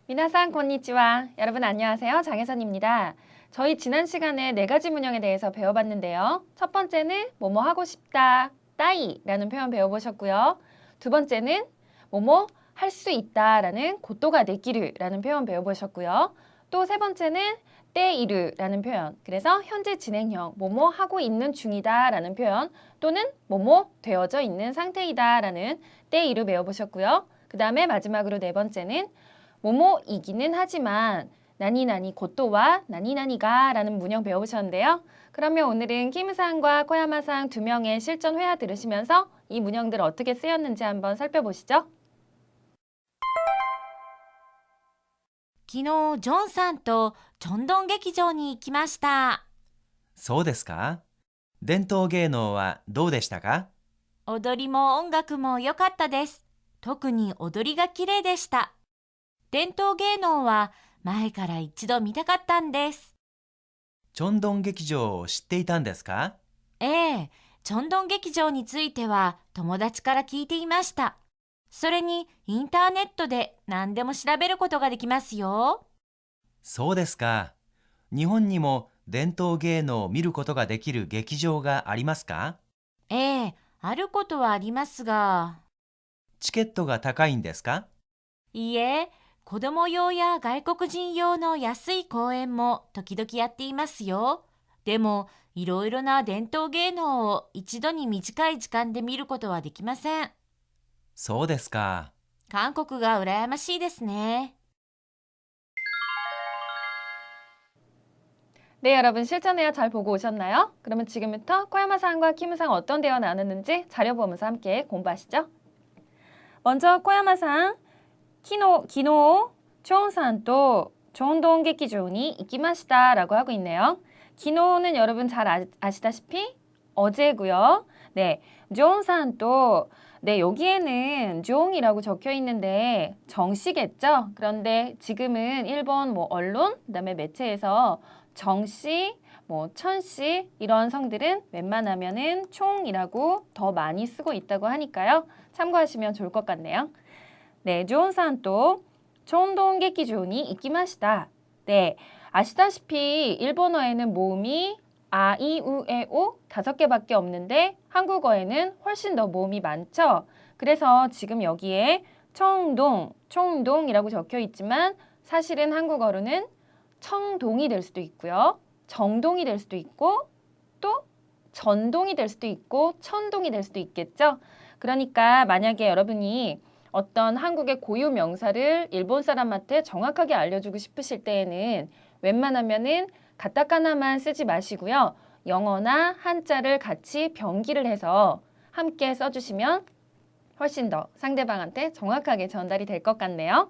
미나상 건니치와. 여러분 안녕하세요. 장혜선입니다. 저희 지난 시간에 4가지 문형에 대해서 배워봤는데요. 첫 번째는 뭐뭐 하고 싶다, 따이라는 표현 배워보셨고요. 두 번째는 뭐뭐 할 수 있다라는 고토가 데키르라는 표현 배워보셨고요. 또 세 번째는 때이르라는 표현, 그래서 현재 진행형, 뭐뭐 하고 있는 중이다라는 표현, 또는 뭐뭐 되어져 있는 상태이다라는 때이르 배워보셨고요. 그 다음에 마지막으로 네 번째는 뭐뭐이기는 하지만 나니나니 고토와 나니나니가 라는 문형 배워보셨는데요. 그러면 오늘은 키무상과 코야마상 두 명의 실전 회화 들으시면서 이 문형들 어떻게 쓰였는지 한번 살펴보시죠. 昨日ジョンさんとチョンドン劇場に行きました。そうですか？伝統芸能はどうでしたか？踊りも音楽も良かったです。特に踊りが綺麗でした。伝統芸能は前から一度見たかったんです。チョンドン劇場を知っていたんですか？ええ、チョンドン劇場については友達から聞いていました。それにインターネットで何でも調べることができますよ。そうですか。日本にも伝統芸能を見ることができる劇場がありますか？ええ、あることはありますが。チケットが高いんですか？いいえ、子供用や外国人用の安い公演も時々やっていますよ。でも、いろいろな伝統芸能を一度に短い時間で見ることはできません。そうですか。韓国が羨ましいですね。 네, 여러분 실전 회화 잘 보고 오셨나요? 그러면 지금부터 코야마상과 키무상 어떤 대화 나눴는지 자료 보면서 함께 공부하시죠. 먼저 코야마상, 기노, 초온산또 좋은동劇場に 이키마시다 라고 하고 있네요. 기노는 여러분 잘 아시다시피 어제고요. 네, 좋은산또 네, 여기에는 종이라고 적혀 있는데 정시겠죠? 그런데 지금은 일본 언론, 그다음에 매체에서 정시, 천시 이런 성들은 웬만하면은 총이라고 더 많이 쓰고 있다고 하니까요. 참고하시면 좋을 것 같네요. 네, 조온산또 촌동劇場に 이키마시다. 네, 아시다시피 일본어에는 모음이 아, 이, 우, 에, 오 5개밖에 없는데 한국어에는 훨씬 더 모음이 많죠. 그래서 지금 여기에 총동이라고 적혀 있지만 사실은 한국어로는 청동이 될 수도 있고요. 정동이 될 수도 있고 또 전동이 될 수도 있고 천동이 될 수도 있겠죠. 그러니까 만약에 여러분이 어떤 한국의 고유 명사를 일본 사람한테 정확하게 알려주고 싶으실 때에는 웬만하면은 가타카나만 쓰지 마시고요. 영어나 한자를 같이 병기를 해서 함께 써주시면 훨씬 더 상대방한테 정확하게 전달이 될 것 같네요.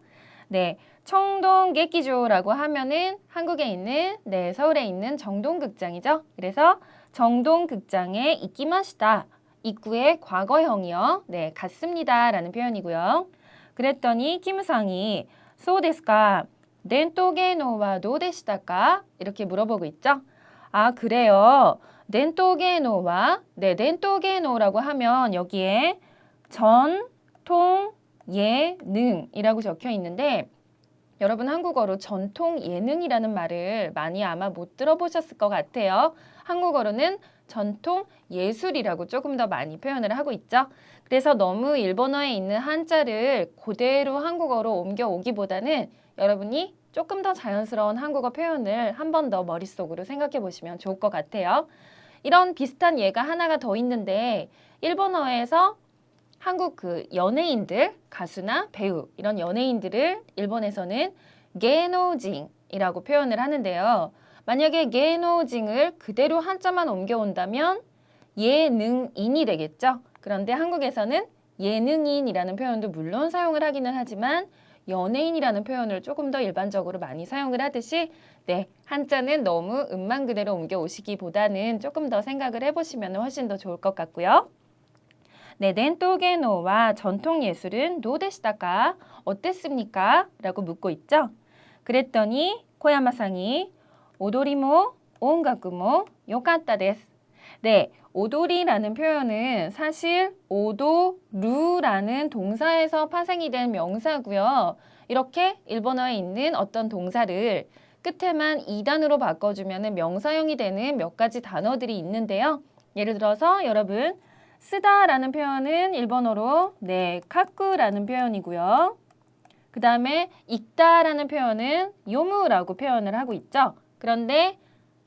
네, 청동劇場라고 하면은 한국에 있는, 네, 서울에 있는 정동극장이죠. 그래서 정동극장에 이키마시다. 입구의 과거형이요. 네, 갔습니다. 라는 표현이고요. 그랬더니 키무상이 소데스까? 伝統芸能はどうでしたか? 이렇게 물어보고 있죠. 아, 그래요. 伝統芸能は? 네, 伝統芸能라고 하면 여기에 전, 통, 예능이라고 적혀 있는데 여러분 한국어로 전통 예능이라는 말을 많이 아마 못 들어보셨을 것 같아요. 한국어로는 전통 예술이라고 조금 더 많이 표현을 하고 있죠. 그래서 너무 일본어에 있는 한자를 그대로 한국어로 옮겨오기보다는 여러분이 조금 더 자연스러운 한국어 표현을 한 번 더 머릿속으로 생각해 보시면 좋을 것 같아요. 이런 비슷한 예가 하나가 더 있는데 일본어에서 한국 연예인들, 가수나 배우 이런 연예인들을 일본에서는 게노징이라고 표현을 하는데요. 만약에 게노징을 그대로 한자만 옮겨온다면 예능인이 되겠죠. 그런데 한국에서는 예능인이라는 표현도 물론 사용을 하기는 하지만 연예인이라는 표현을 조금 더 일반적으로 많이 사용을 하듯이 네, 한자는 너무 음만 그대로 옮겨오시기보다는 조금 더 생각을 해보시면 훨씬 더 좋을 것 같고요. 네, 덴토게노와 전통예술은 노데시다까? 어땠습니까? 라고 묻고 있죠. 그랬더니 코야마상이 오도리모 온가쿠모 요카타 데스. 네, 오도리라는 표현은 사실 오도루라는 동사에서 파생이 된 명사고요. 이렇게 일본어에 있는 어떤 동사를 끝에만 2단으로 바꿔주면 명사형이 되는 몇 가지 단어들이 있는데요. 예를 들어서 여러분 쓰다라는 표현은 일본어로 네, 카쿠라는 표현이고요. 그 다음에 읽다라는 표현은 요무라고 표현을 하고 있죠. 그런데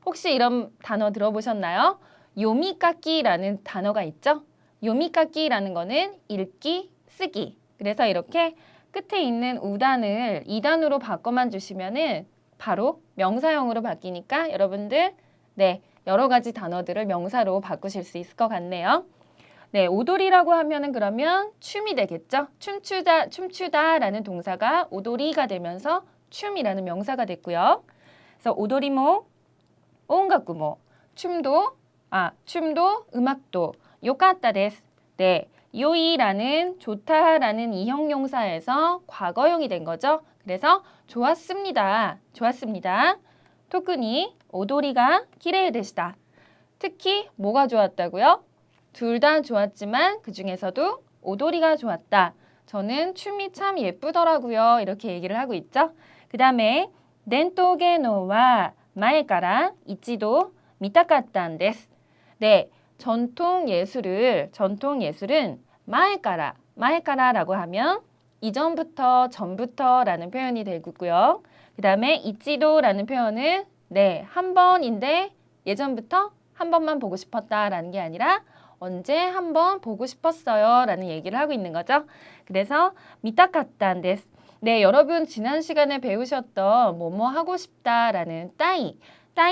혹시 이런 단어 들어보셨나요? 요미까기라는 단어가 있죠. 요미까기라는 거는 읽기, 쓰기. 그래서 이렇게 끝에 있는 우단을 2단으로 바꿔만 주시면은 바로 명사형으로 바뀌니까 여러분들 네, 여러 가지 단어들을 명사로 바꾸실 수 있을 것 같네요. 네, 오도리라고 하면은 그러면 춤이 되겠죠. 춤추다라는 동사가 오도리가 되면서 춤이라는 명사가 됐고요. 그래서 오도리모, 온가쿠모, 춤도 음악도 요카타 데스. 네, 요이라는 좋다라는 이형용사에서 과거형이 된 거죠. 그래서 좋았습니다. 토쿠니 오도리가 키레이 데시다. 특히 뭐가 좋았다고요? 둘 다 좋았지만 그 중에서도 오도리가 좋았다. 저는 춤이 참 예쁘더라고요. 이렇게 얘기를 하고 있죠. 그 다음에 덴토게노와 마에까라 이치도 미타카탄 데스. 네, 전통 예술은 마에까라라고 하면 이전부터, 전부터라는 표현이 되고요. 그 다음에 이치도라는 표현은 네, 한 번인데 예전부터 한 번만 보고 싶었다라는 게 아니라 언제 한 번 보고 싶었어요 라는 얘기를 하고 있는 거죠. 그래서 미타카탄 데스. 네, 여러분 지난 시간에 배우셨던 뭐뭐 하고 싶다라는 따이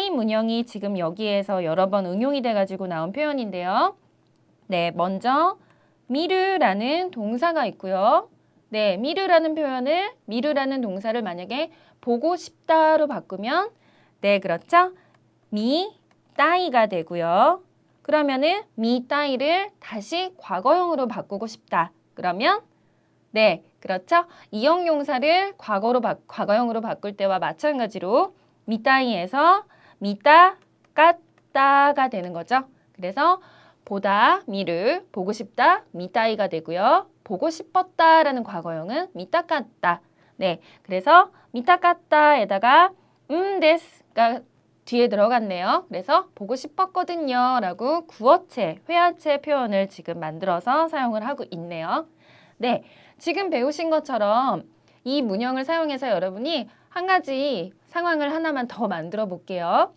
문형이 지금 여기에서 여러 번 응용이 돼가지고 나온 표현인데요. 네, 먼저 미르라는 동사가 있고요. 네, 미르라는 동사를 만약에 보고 싶다로 바꾸면 네, 그렇죠. 따이가 되고요. 그러면은 따이를 다시 과거형으로 바꾸고 싶다. 그러면 네, 그렇죠. 이형용사를 과거형으로 바꿀 때와 마찬가지로 따이에서 까따가 되는 거죠. 그래서 보다, 보고 싶다, 따이가 되고요. 보고 싶었다라는 과거형은 까따. 네, 그래서 까따에다가 데스가 뒤에 들어갔네요. 그래서 보고 싶었거든요 라고 구어체, 회화체 표현을 지금 만들어서 사용을 하고 있네요. 네, 지금 배우신 것처럼 이 문형을 사용해서 여러분이 한 가지 상황을 하나만 더 만들어 볼게요.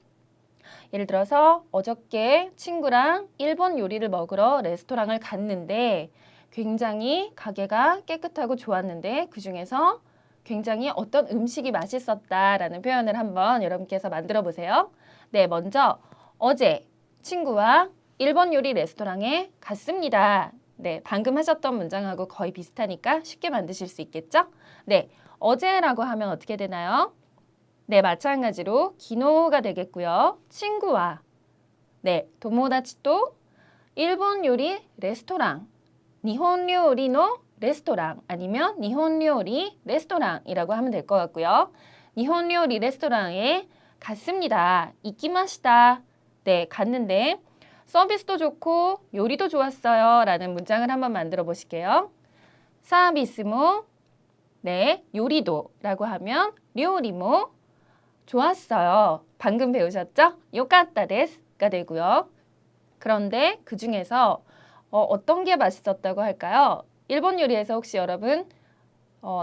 예를 들어서 어저께 친구랑 일본 요리를 먹으러 레스토랑을 갔는데 굉장히 가게가 깨끗하고 좋았는데 그중에서 굉장히 어떤 음식이 맛있었다라는 표현을 한번 여러분께서 만들어 보세요. 네, 먼저 어제 친구와 일본 요리 레스토랑에 갔습니다. 네, 방금 하셨던 문장하고 거의 비슷하니까 쉽게 만드실 수 있겠죠? 네, 어제라고 하면 어떻게 되나요? 네, 마찬가지로 기노가 되겠고요. 친구와 네, 도모다치도 일본 요리 레스토랑, 니혼 요리노 레스토랑 아니면 니혼 요리 레스토랑이라고 하면 될 것 같고요. 니혼 요리 레스토랑에 갔습니다. 이키마시다. 네, 갔는데 서비스도 좋고 요리도 좋았어요 라는 문장을 한번 만들어 보실게요. 서비스모 네, 요리도 라고 하면 료리모 좋았어요. 방금 배우셨죠? 요카타 데스가 되고요. 그런데 그 중에서 어떤 게 맛있었다고 할까요? 일본 요리에서 혹시 여러분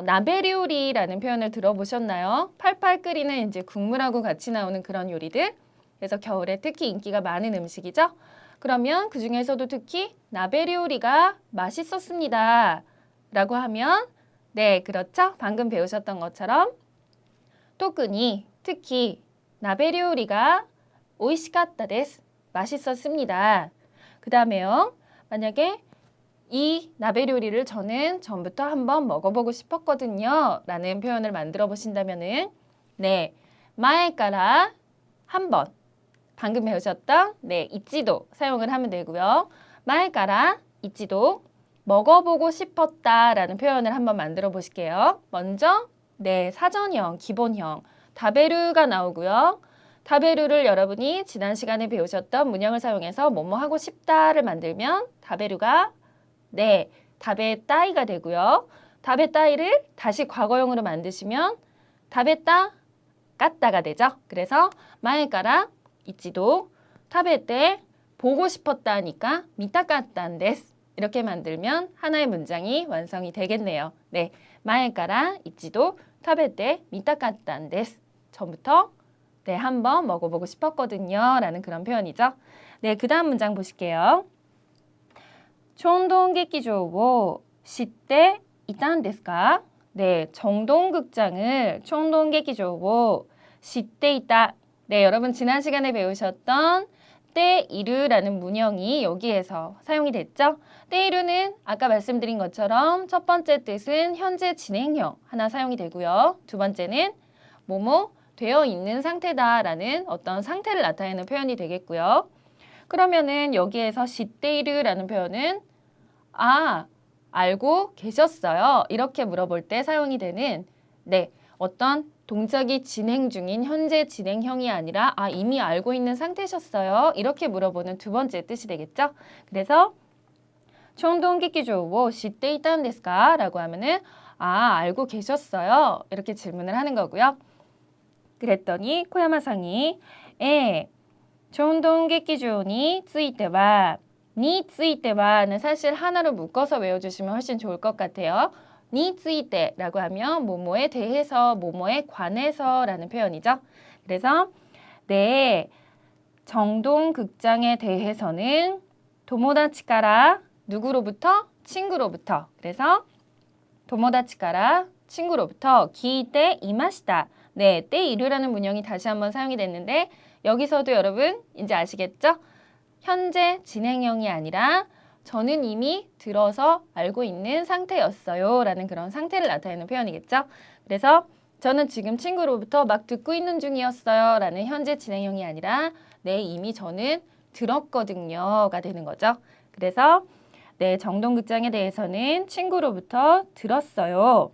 나베 요리라는 표현을 들어보셨나요? 팔팔 끓이는 이제 국물하고 같이 나오는 그런 요리들. 그래서 겨울에 특히 인기가 많은 음식이죠. 그러면 그 중에서도 특히 나베 요리가 맛있었습니다. 라고 하면 네, 그렇죠. 방금 배우셨던 것처럼 특히 나베 요리가 오이시카타 데스. 맛있었습니다. 그 다음에요. 만약에 이 나베 요리를 저는 전부터 한번 먹어보고 싶었거든요. 라는 표현을 만들어 보신다면은 네, 마에까라 한번 방금 배우셨던 네, 이치도 사용을 하면 되고요. 마에까라 이치도 먹어보고 싶었다라는 표현을 한번 만들어 보실게요. 먼저 네, 사전형, 기본형 다베르가 나오고요. 다베루를 여러분이 지난 시간에 배우셨던 문형을 사용해서 뭐뭐 하고 싶다를 만들면 다베루가 네, 다베따이가 되고요. 다베따이를 다시 과거형으로 만드시면 다베따 까따가 되죠. 그래서 마에까라 이치도 타베때 보고 싶었다니까 미타까딴 데스 이렇게 만들면 하나의 문장이 완성이 되겠네요. 네, 마에까라 이치도 타베때 미타까딴 데스 전부터 네, 한번 먹어보고 싶었거든요 라는 그런 표현이죠. 네, 그 다음 문장 보실게요. 촌동劇場を知っていたんですか? 네, 정동극장을 촌동劇場を知っていた. 네, 여러분 지난 시간에 배우셨던 때이르라는 문형이 여기에서 사용이 됐죠? 때이르는 아까 말씀드린 것처럼 첫 번째 뜻은 현재 진행형 하나 사용이 되고요. 두 번째는 뭐뭐 되어 있는 상태다라는 어떤 상태를 나타내는 표현이 되겠고요. 그러면은 여기에서 시때이르라는 표현은 알고 계셨어요. 이렇게 물어볼 때 사용이 되는 네, 어떤 동작이 진행 중인 현재 진행형이 아니라 이미 알고 있는 상태셨어요. 이렇게 물어보는 두 번째 뜻이 되겠죠. 그래서 총동기기조고 시때 있다는 데스까? 라고 하면은 알고 계셨어요. 이렇게 질문을 하는 거고요. 그랬더니 코야마상이 총동기기조니 쓰이테와 니 쓰이테와는 사실 하나로 묶어서 외워주시면 훨씬 좋을 것 같아요. 니 쓰이테라고 하면 뭐뭐에 대해서, 뭐뭐에 관해서라는 표현이죠. 그래서 네, 정동극장에 대해서는 도모다치카라 누구로부터? 친구로부터. 그래서 도모다치카라 친구로부터 기이테 이마시다. 네, 때이르라는 문형이 다시 한번 사용이 됐는데 여기서도 여러분 이제 아시겠죠? 현재 진행형이 아니라 저는 이미 들어서 알고 있는 상태였어요 라는 그런 상태를 나타내는 표현이겠죠. 그래서 저는 지금 친구로부터 막 듣고 있는 중이었어요 라는 현재 진행형이 아니라 네, 이미 저는 들었거든요가 되는 거죠. 그래서 네, 정동극장에 대해서는 친구로부터 들었어요.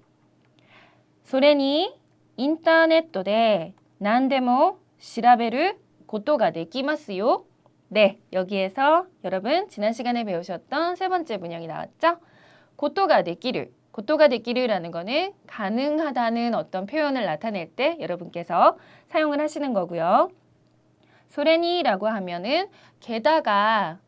それにインターネットで何でも調べることができますよ. 네, 여기에서 여러분 지난 시간에 배우셨던 세 번째 문형이 나왔죠? 고토가 데키르. 고토가 데키르라는 거는 가능하다는 어떤 표현을 나타낼 때 여러분께서 사용을 하시는 거고요. 소레니라고 하면은 게다가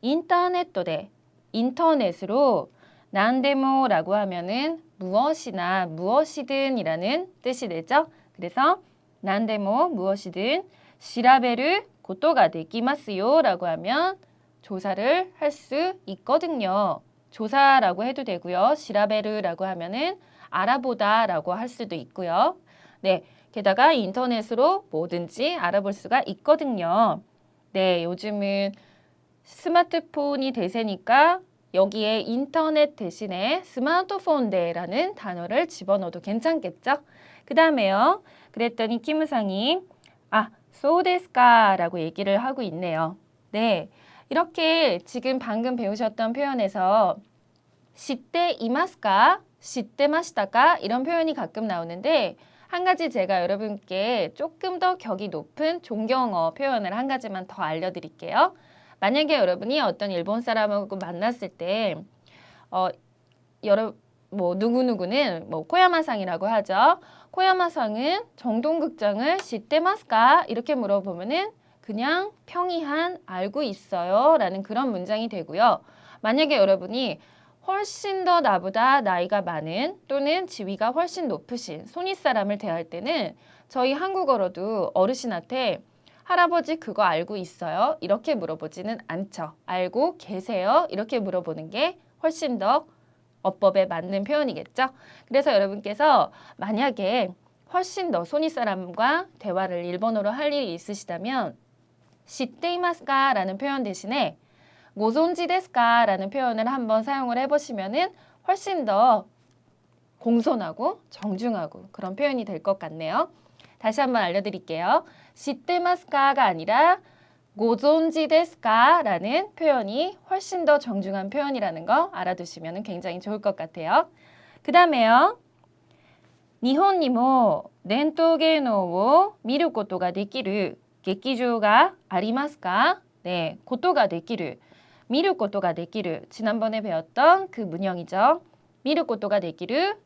인터넷도데 인터넷으로 난데모라고 하면은 무엇이나 무엇이든이라는 뜻이 되죠. 그래서 난데모 무엇이든 시라베르 고토가 데키마스요 라고 하면 조사를 할 수 있거든요. 조사라고 해도 되고요. 시라베르라고 하면은 알아보다 라고 할 수도 있고요. 네, 게다가 인터넷으로 뭐든지 알아볼 수가 있거든요. 네, 요즘은 스마트폰이 대세니까 여기에 인터넷 대신에 스마트폰데라는 단어를 집어넣어도 괜찮겠죠? 그 다음에요. 그랬더니 키무상이 소데스까 라고 얘기를 하고 있네요. 네, 이렇게 지금 방금 배우셨던 표현에서 시때 이마스까, 시때 마시다까 이런 표현이 가끔 나오는데 한 가지 제가 여러분께 조금 더 격이 높은 존경어 표현을 한 가지만 더 알려드릴게요. 만약에 여러분이 어떤 일본 사람하고 만났을 때 누구누구는 코야마상이라고 하죠. 코야마상은 정동극장을 시때마스까? 이렇게 물어보면은 그냥 평이한 알고 있어요 라는 그런 문장이 되고요. 만약에 여러분이 훨씬 더 나보다 나이가 많은 또는 지위가 훨씬 높으신 손윗사람을 대할 때는 저희 한국어로도 어르신한테 할아버지 그거 알고 있어요? 이렇게 물어보지는 않죠. 알고 계세요? 이렇게 물어보는 게 훨씬 더 어법에 맞는 표현이겠죠. 그래서 여러분께서 만약에 훨씬 더 손윗사람과 대화를 일본어로 할 일이 있으시다면 시테이마스까 라는 표현 대신에 고존지 데스까 라는 표현을 한번 사용을 해보시면은 훨씬 더 공손하고 정중하고 그런 표현이 될 것 같네요. 다시 한번 알려드릴게요. 시테마스까가 아니라 고존지 데스까 라는 표현이 훨씬 더 정중한 표현이라는 거 알아두시면 굉장히 좋을 것 같아요. 그 다음에요. 日本にも伝統芸能を見ることができる劇場がありますか? 네, ことができる, 見ることができる. 지난번에 배웠던 그 문형이죠. 見ることができる.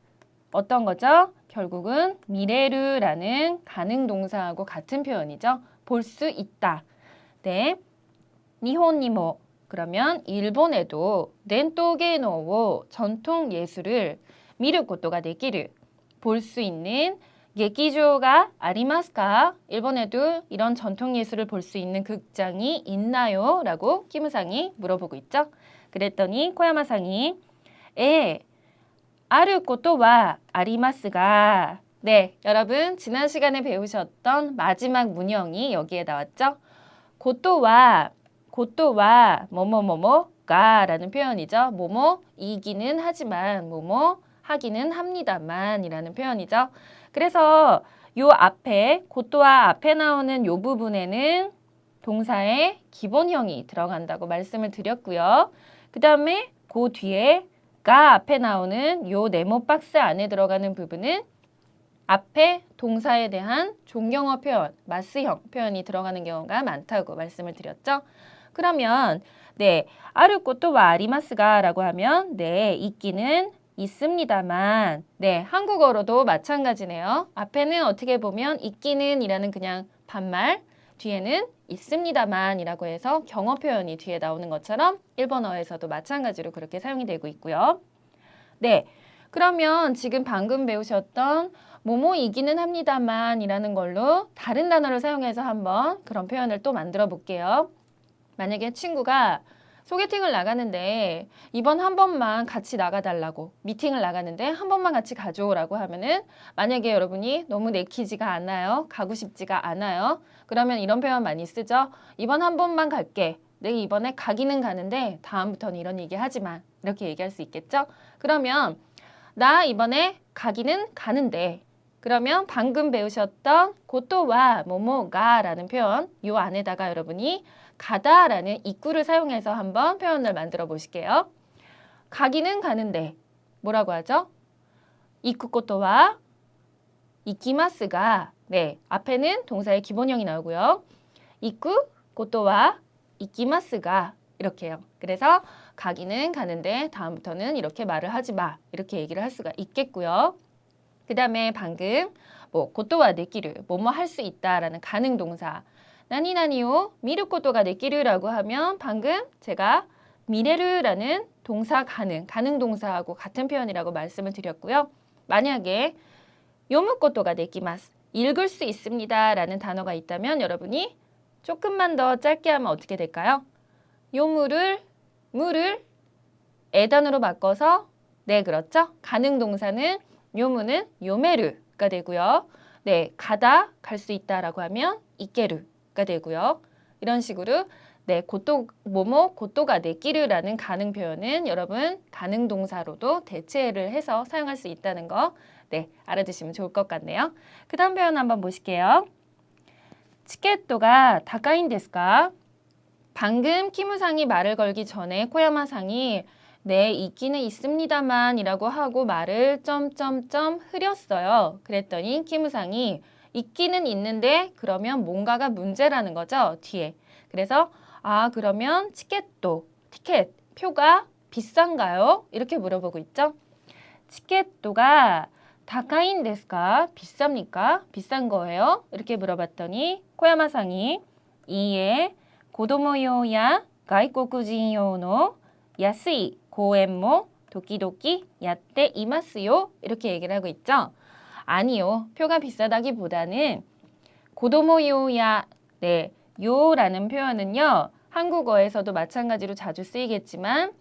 어떤 거죠? 결국은 미래르라는 가능 동사하고 같은 표현이죠. 볼 수 있다. 네, 니혼니모. 그러면 일본에도 렌토게노 전통 예술을 미를 것도가 되기를 볼 수 있는 예기조가 아리마스까? 일본에도 이런 전통 예술을 볼 수 있는 극장이 있나요? 라고 키무상이 물어보고 있죠. 그랬더니 코야마상이 아르 것도와 아리마스가 네, 여러분 지난 시간에 배우셨던 마지막 문형이 여기에 나왔죠. 것도와 뭐뭐뭐뭐가 라는 표현이죠. 뭐뭐이기는 하지만 뭐뭐 하기는 합니다만 이라는 표현이죠. 그래서 요 앞에 것도와 앞에 나오는 요 부분에는 동사의 기본형이 들어간다고 말씀을 드렸고요. 그 다음에 그 뒤에 가 앞에 나오는 요 네모 박스 안에 들어가는 부분은 앞에 동사에 대한 종경어 표현, 마스형 표현이 들어가는 경우가 많다고 말씀을 드렸죠. 그러면 네, 아르 것도와 아리마스가 라고 하면 네, 있기는 있습니다만 네, 한국어로도 마찬가지네요. 앞에는 어떻게 보면 있기는 이라는 그냥 반말, 뒤에는 있습니다만 이라고 해서 경어 표현이 뒤에 나오는 것처럼 일본어에서도 마찬가지로 그렇게 사용이 되고 있고요. 네, 그러면 지금 방금 배우셨던 뭐뭐이기는 합니다만 이라는 걸로 다른 단어를 사용해서 한번 그런 표현을 또 만들어 볼게요. 만약에 친구가 소개팅을 나가는데 이번 한 번만 같이 나가달라고 미팅을 나가는데 한 번만 같이 가줘라고 하면은 만약에 여러분이 너무 내키지가 않아요. 가고 싶지가 않아요. 그러면 이런 표현 많이 쓰죠. 이번 한 번만 갈게. 내가 이번에 가기는 가는데 다음부터는 이런 얘기 하지마. 이렇게 얘기할 수 있겠죠. 그러면 나 이번에 가기는 가는데 그러면 방금 배우셨던 고토와 뭐뭐가 라는 표현 요 안에다가 여러분이 가다 라는 입구를 사용해서 한번 표현을 만들어 보실게요. 가기는 가는데 뭐라고 하죠? 이쿠 고토와 이키마스가 네, 앞에는 동사의 기본형이 나오고요. 이쿠 고토와 이키마스가 이렇게 해요. 그래서 가기는 가는데 다음부터는 이렇게 말을 하지 마. 이렇게 얘기를 할 수가 있겠고요. 그 다음에 방금 고토와 내기르 뭐뭐 할 수 있다라는 가능 동사 나니나니요 미르 고토가 내기르라고 하면 방금 제가 미레르라는 동사 가능 동사하고 같은 표현이라고 말씀을 드렸고요. 만약에 요무 고토가 내기마스 읽을 수 있습니다 라는 단어가 있다면 여러분이 조금만 더 짧게 하면 어떻게 될까요? 요무를 무를 에단으로 바꿔서 네 그렇죠. 가능 동사는 요무는 요메르가 되고요. 네, 가다, 갈 수 있다라고 하면 이케르가 되고요. 이런 식으로 네, 고토가 내기르라는 가능 표현은 여러분 가능 동사로도 대체를 해서 사용할 수 있다는 거 네, 알아두시면 좋을 것 같네요. 그 다음 표현 한번 보실게요. 치켓도가 다카인 데스까? 방금 키무상이 말을 걸기 전에 코야마상이 네, 있기는 있습니다만 이라고 하고 말을 점점점 흐렸어요. 그랬더니 키무상이 있기는 있는데 그러면 뭔가가 문제라는 거죠. 뒤에. 그래서 그러면 티켓, 표가 비싼가요? 이렇게 물어보고 있죠. 치켓도가 다카인 데스까? 비쌉니까? 비싼 거예요? 이렇게 물어봤더니 코야마상이 이에 고도모요야 가이코쿠진요노 야스이 고엔모 도끼도끼 야떼 이마스요 이렇게 얘기를 하고 있죠. 아니요. 표가 비싸다기보다는 고도모요야 네, 요라는 표현은요. 한국어에서도 마찬가지로 자주 쓰이겠지만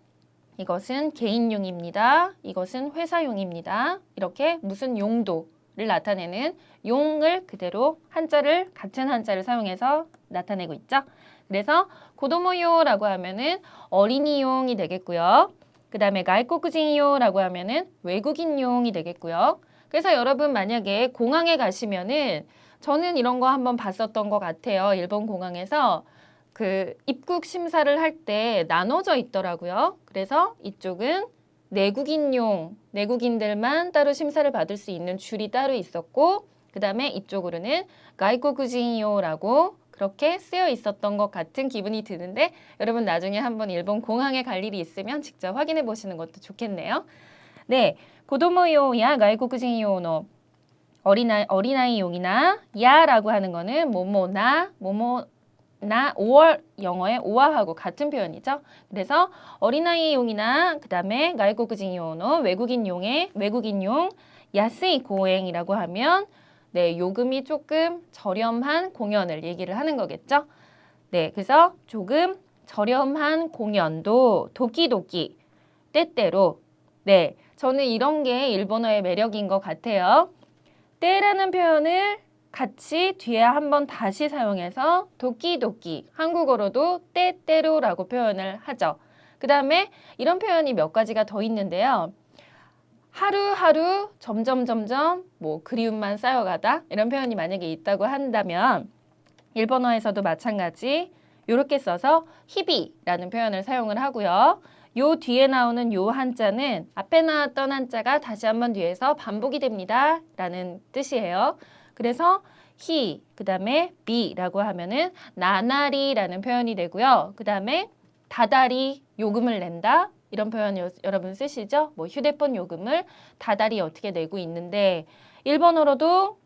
이것은 개인용입니다. 이것은 회사용입니다. 이렇게 무슨 용도를 나타내는 용을 그대로 같은 한자를 사용해서 나타내고 있죠. 그래서 고도모요라고 하면은 어린이용이 되겠고요. 그 다음에 가이코쿠진요라고 하면은 외국인용이 되겠고요. 그래서 여러분 만약에 공항에 가시면은 저는 이런 거 한번 봤었던 것 같아요. 일본 공항에서 그 입국 심사를 할 때 나눠져 있더라고요. 그래서 이쪽은 내국인들만 따로 심사를 받을 수 있는 줄이 따로 있었고 그 다음에 이쪽으로는 가이코쿠진요라고 그렇게 쓰여 있었던 것 같은 기분이 드는데 여러분 나중에 한번 일본 공항에 갈 일이 있으면 직접 확인해 보시는 것도 좋겠네요. 네, 고도모요야 가이코쿠진요노 어린아이용이나 야라고 하는 거는 뭐뭐나 5월 영어의 오아하고 같은 표현이죠. 그래서 어린아이용이나 그 다음에 가이코쿠진요노 외국인용 야스이 고행이라고 하면 네, 요금이 조금 저렴한 공연을 얘기를 하는 거겠죠. 네, 그래서 조금 저렴한 공연도 도끼도끼 때때로 네, 저는 이런 게 일본어의 매력인 것 같아요. 때라는 표현을 같이 뒤에 한번 다시 사용해서 도끼도끼 한국어로도 때때로라고 표현을 하죠. 그 다음에 이런 표현이 몇 가지가 더 있는데요. 하루하루 점점 뭐 그리움만 쌓여가다 이런 표현이 만약에 있다고 한다면 일본어에서도 마찬가지 이렇게 써서 히비라는 표현을 사용을 하고요. 요 뒤에 나오는 요 한자는 앞에 나왔던 한자가 다시 한번 뒤에서 반복이 됩니다 라는 뜻이에요. 그래서 히, 그 다음에 비라고 하면은 나날이라는 표현이 되고요. 그 다음에 다달이 요금을 낸다 이런 표현 여러분 쓰시죠? 뭐 휴대폰 요금을 다달이 어떻게 내고 있는데 일본어로도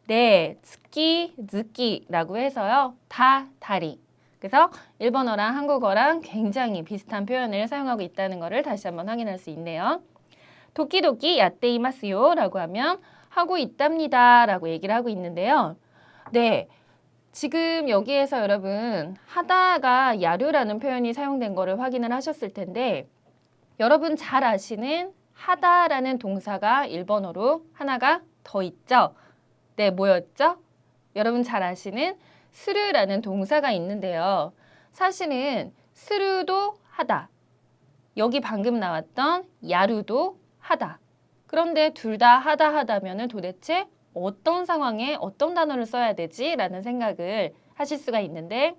네, 즈키라고 해서요. 다달이 그래서 일본어랑 한국어랑 굉장히 비슷한 표현을 사용하고 있다는 것을 다시 한번 확인할 수 있네요. 도끼도끼 야떼이마스요 라고 하면 하고 있답니다 라고 얘기를 하고 있는데요. 네, 지금 여기에서 여러분 하다가 야류라는 표현이 사용된 거를 확인을 하셨을 텐데 여러분 잘 아시는 하다라는 동사가 일본어로 하나가 더 있죠? 네, 뭐였죠? 여러분 잘 아시는 스르라는 동사가 있는데요. 사실은 스르도 하다. 여기 방금 나왔던 야루도 하다. 그런데 둘 다 하다면은 도대체 어떤 상황에 어떤 단어를 써야 되지? 라는 생각을 하실 수가 있는데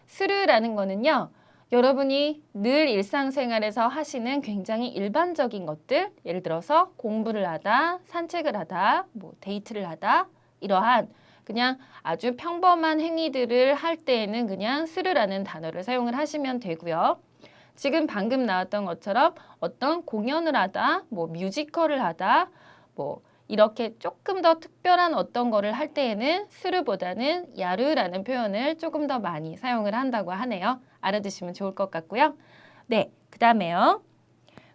스르라는 거는요. 여러분이 늘 일상생활에서 하시는 굉장히 일반적인 것들 예를 들어서 공부를 하다, 산책을 하다, 뭐 데이트를 하다 이러한 그냥 아주 평범한 행위들을 할 때에는 그냥 스르라는 단어를 사용을 하시면 되고요. 지금 방금 나왔던 것처럼 어떤 공연을 하다, 뭐 뮤지컬을 하다, 뭐 이렇게 조금 더 특별한 어떤 거를 할 때에는 스르보다는 야르라는 표현을 조금 더 많이 사용을 한다고 하네요. 알아두시면 좋을 것 같고요. 네, 그 다음에요.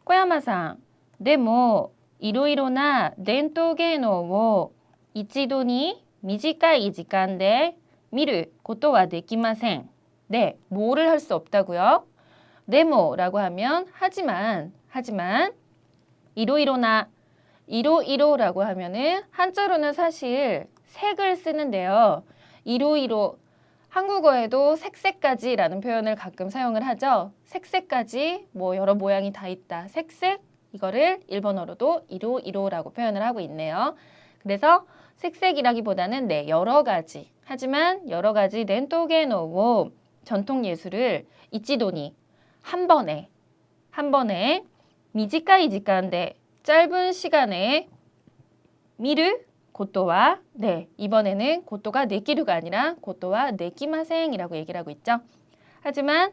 코야마さん, でもいろいろな伝統芸能を一度に短い時間で見ることはできません. 네, 뭐를 할 수 없다고요? 네모라고 하면 하지만 이로이로라고 하면은 한자로는 사실 색을 쓰는데요. 이로이로 한국어에도 색색까지라는 표현을 가끔 사용을 하죠. 색색까지 뭐 여러 모양이 다 있다. 색색 이거를 일본어로도 이로이로라고 표현을 하고 있네요. 그래서 색색이라기보다는 네, 여러 가지. 하지만 여러 가지 렌토게노 전통 예술을 이치도니 한 번에 미지카이 지간데 짧은 시간에 미르 고토와 네, 이번에는 고토가 네키루가 아니라 고토와 네키마생이라고 얘기를 하고 있죠. 하지만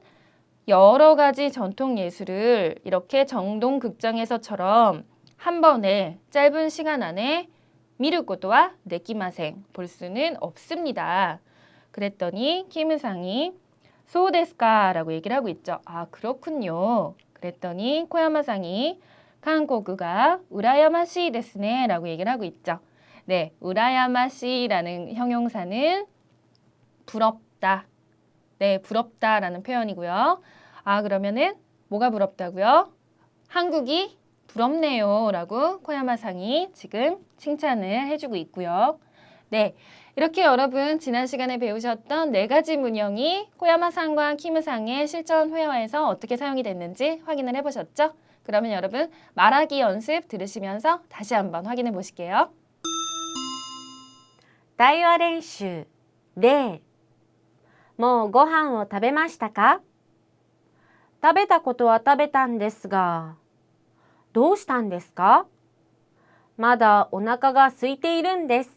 여러 가지 전통 예술을 이렇게 정동극장에서처럼 한 번에 짧은 시간 안에 미르 고토와 네키마생 볼 수는 없습니다. 그랬더니 키무상이 소데스까 라고 얘기를 하고 있죠. 아, 그렇군요. 그랬더니 코야마상이 한국어가 우라야마시 데스네 라고 얘기를 하고 있죠. 네, 우라야마시라는 형용사는 부럽다. 네, 부럽다라는 표현이고요. 아, 그러면은 뭐가 부럽다고요? 한국이 부럽네요 라고 코야마상이 지금 칭찬을 해주고 있고요. 네, 이렇게 여러분 지난 시간에 배우셨던 4가지 문형이 코야마상과 키무상의 실전 회화에서 어떻게 사용이 됐는지 확인을 해보셨죠? 그러면 여러분 말하기 연습 들으시면서 다시 한번 확인해 보실게요. 対話練習例もうご飯を食べましたか食べたことは食べたんですがどうしたんですか？まだお腹が空いているんです。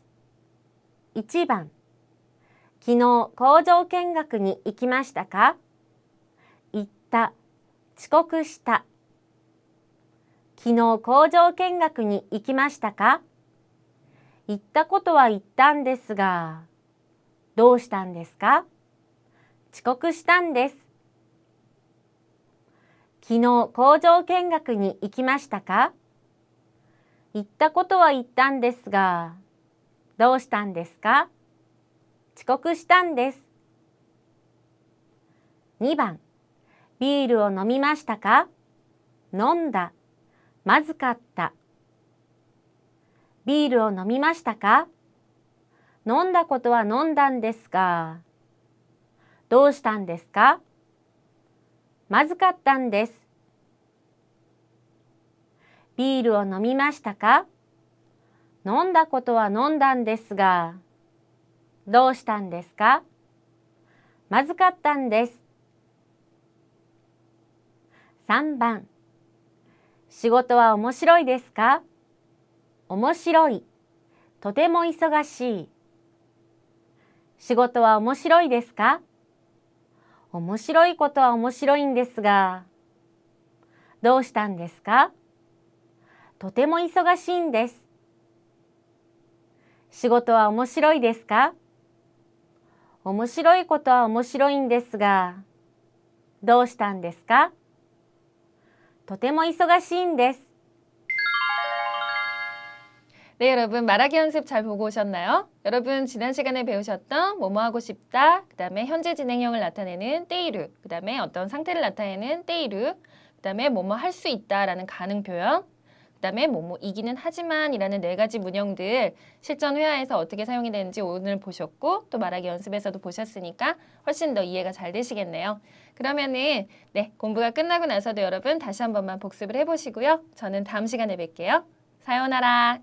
1番、昨日工場見学に行きましたか？行った、遅刻した。昨日工場見学に行きましたか？行ったことは行ったんですが、どうしたんですか？遅刻したんです。昨日工場見学に行きましたか？行ったことは行ったんですが、どうしたんですか？遅刻したんです。2番、ビールを飲みましたか？飲んだ、まずかった。ビールを飲みましたか？飲んだことは飲んだんですが、どうしたんですか？まずかったんです。ビールを飲みましたか？飲んだことは飲んだんですが、どうしたんですか？まずかったんです。3番、仕事は面白いですか？面白い、とても忙しい。仕事は面白いですか？面白いことは面白いんですが、どうしたんですか？とても忙しいんです。仕事は面白いですか？面白いことは面白いんですが、どうしたんですか？とても忙しいんです。 네, 여러분 말하기 연습 잘 보고 오셨나요? 여러분 지난 시간에 배우셨던 뭐뭐 하고 싶다, 그 다음에 현재 진행형을 나타내는 때이루, 그 다음에 어떤 상태를 나타내는 때이루, 그 다음에 뭐뭐 할 수 있다라는 가능 표현, 그 다음에 뭐뭐 이기는 하지만이라는 4가지 문형들 실전 회화에서 어떻게 사용이 되는지 오늘 보셨고 또 말하기 연습에서도 보셨으니까 훨씬 더 이해가 잘 되시겠네요. 그러면은 네, 공부가 끝나고 나서도 여러분 다시 한 번만 복습을 해보시고요. 저는 다음 시간에 뵐게요. 사요나라.